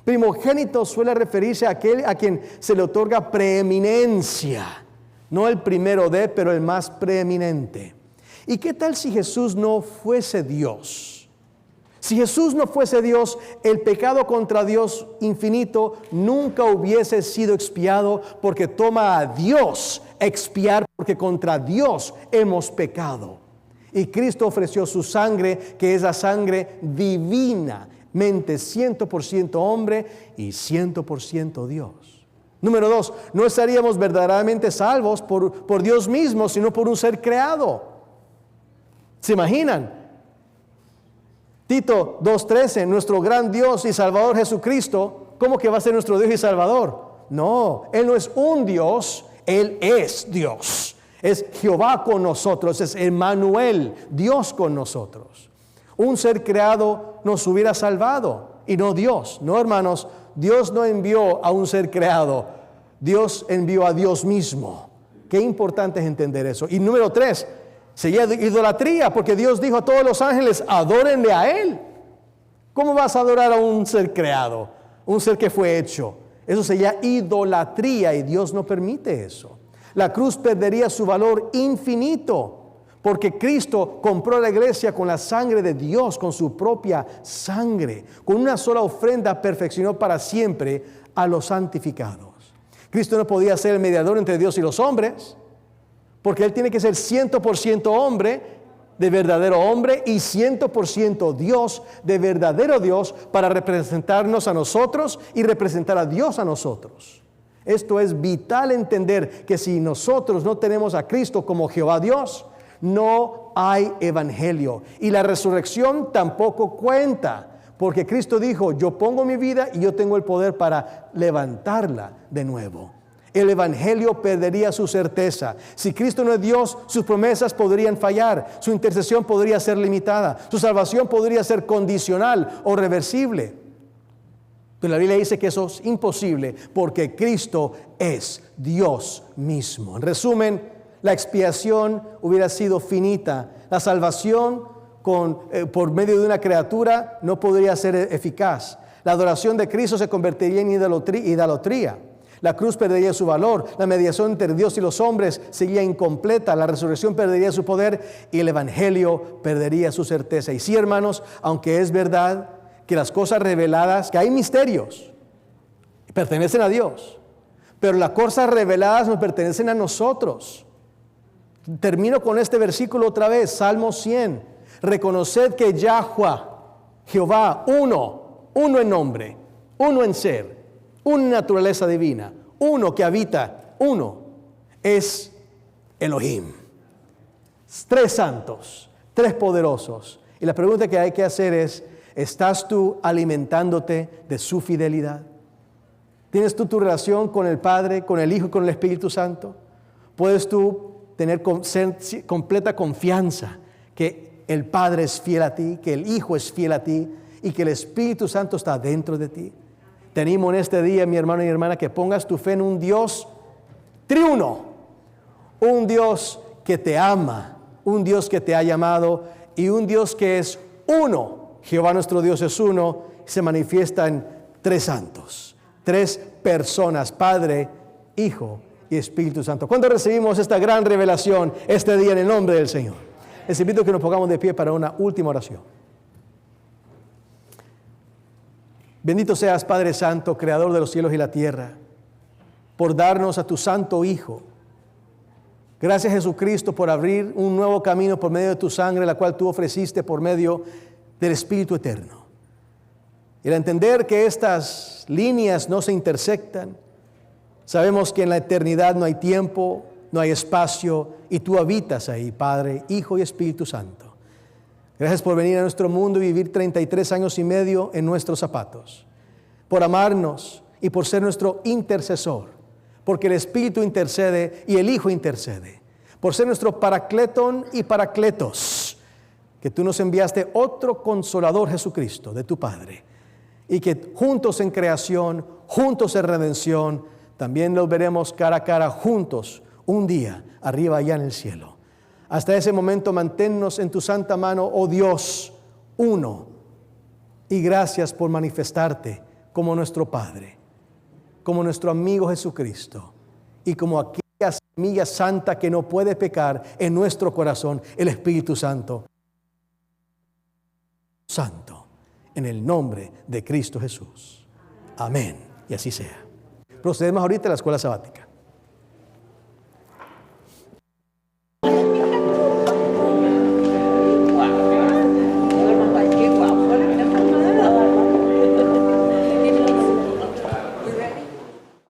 Primogénito suele referirse a aquel a quien se le otorga preeminencia. No el primero de, pero el más preeminente. ¿Y qué tal si Jesús no fuese Dios? Si Jesús no fuese Dios, el pecado contra Dios infinito nunca hubiese sido expiado, porque toma a Dios expiar, porque contra Dios hemos pecado. Y Cristo ofreció su sangre, que es la sangre divinamente 100% hombre y 100% Dios. Número 2, no estaríamos verdaderamente salvos por Dios mismo, sino por un ser creado. ¿Se imaginan? Tito 2:13, nuestro gran Dios y Salvador Jesucristo, ¿cómo que va a ser nuestro Dios y Salvador? No, Él no es un Dios, Él es Dios. Es Jehová con nosotros, es Emmanuel, Dios con nosotros. Un ser creado nos hubiera salvado y no Dios. No, hermanos, Dios no envió a un ser creado, Dios envió a Dios mismo. Qué importante es entender eso. Y número 3, sería idolatría, porque Dios dijo a todos los ángeles, adórenle a Él. ¿Cómo vas a adorar a un ser creado? Un ser que fue hecho. Eso sería idolatría y Dios no permite eso. La cruz perdería su valor infinito, porque Cristo compró la iglesia con la sangre de Dios, con su propia sangre. Con una sola ofrenda perfeccionó para siempre a los santificados. Cristo no podía ser el mediador entre Dios y los hombres, porque Él tiene que ser 100% hombre, de verdadero hombre, y 100% Dios, de verdadero Dios, para representarnos a nosotros y representar a Dios a nosotros. Esto es vital entender, que si nosotros no tenemos a Cristo como Jehová Dios, no hay evangelio. Y la resurrección tampoco cuenta, porque Cristo dijo, yo pongo mi vida y yo tengo el poder para levantarla de nuevo. El evangelio perdería su certeza. Si Cristo no es Dios, sus promesas podrían fallar, su intercesión podría ser limitada, su salvación podría ser condicional o reversible. Pero la Biblia dice que eso es imposible, porque Cristo es Dios mismo. En resumen, la expiación hubiera sido finita. La salvación por medio de una criatura no podría ser eficaz. La adoración de Cristo se convertiría en idolatría. La cruz perdería su valor, la mediación entre Dios y los hombres sería incompleta, la resurrección perdería su poder y el evangelio perdería su certeza. Y sí, hermanos, aunque es verdad que las cosas reveladas, que hay misterios, pertenecen a Dios, pero las cosas reveladas nos pertenecen a nosotros. Termino con este versículo otra vez, Salmo 100. Reconoced que Yahweh, Jehová, uno en nombre, uno en ser, una naturaleza divina, uno que habita, uno es Elohim. 3 santos, 3 poderosos. Y la pregunta que hay que hacer es, ¿estás tú alimentándote de su fidelidad? ¿Tienes tú tu relación con el Padre, con el Hijo y con el Espíritu Santo? ¿Puedes tú tener completa confianza que el Padre es fiel a ti, que el Hijo es fiel a ti y que el Espíritu Santo está dentro de ti? Te animo en este día, mi hermano y hermana, que pongas tu fe en un Dios triuno, un Dios que te ama, un Dios que te ha llamado y un Dios que es uno. Jehová nuestro Dios es uno, se manifiesta en 3 santos, 3 personas, Padre, Hijo y Espíritu Santo. ¿Cuándo recibimos esta gran revelación este día en el nombre del Señor? Les invito a que nos pongamos de pie para una última oración. Bendito seas, Padre Santo, Creador de los cielos y la tierra, por darnos a tu Santo Hijo. Gracias, Jesucristo, por abrir un nuevo camino por medio de tu sangre, la cual tú ofreciste por medio del Espíritu Eterno. Y al entender que estas líneas no se intersectan, sabemos que en la eternidad no hay tiempo, no hay espacio, y tú habitas ahí, Padre, Hijo y Espíritu Santo. Gracias por venir a nuestro mundo y vivir 33 años y medio en nuestros zapatos, por amarnos y por ser nuestro intercesor, porque el Espíritu intercede y el Hijo intercede, por ser nuestro paracletón y paracletos, que tú nos enviaste otro consolador, Jesucristo, de tu Padre, y que juntos en creación, juntos en redención, también los veremos cara a cara juntos un día arriba allá en el cielo. Hasta ese momento manténnos en tu santa mano, oh Dios, uno. Y gracias por manifestarte como nuestro Padre, como nuestro amigo Jesucristo y como aquella semilla santa que no puede pecar en nuestro corazón, el Espíritu Santo. Santo, en el nombre de Cristo Jesús. Amén. Y así sea. Procedemos ahorita a la escuela sabática.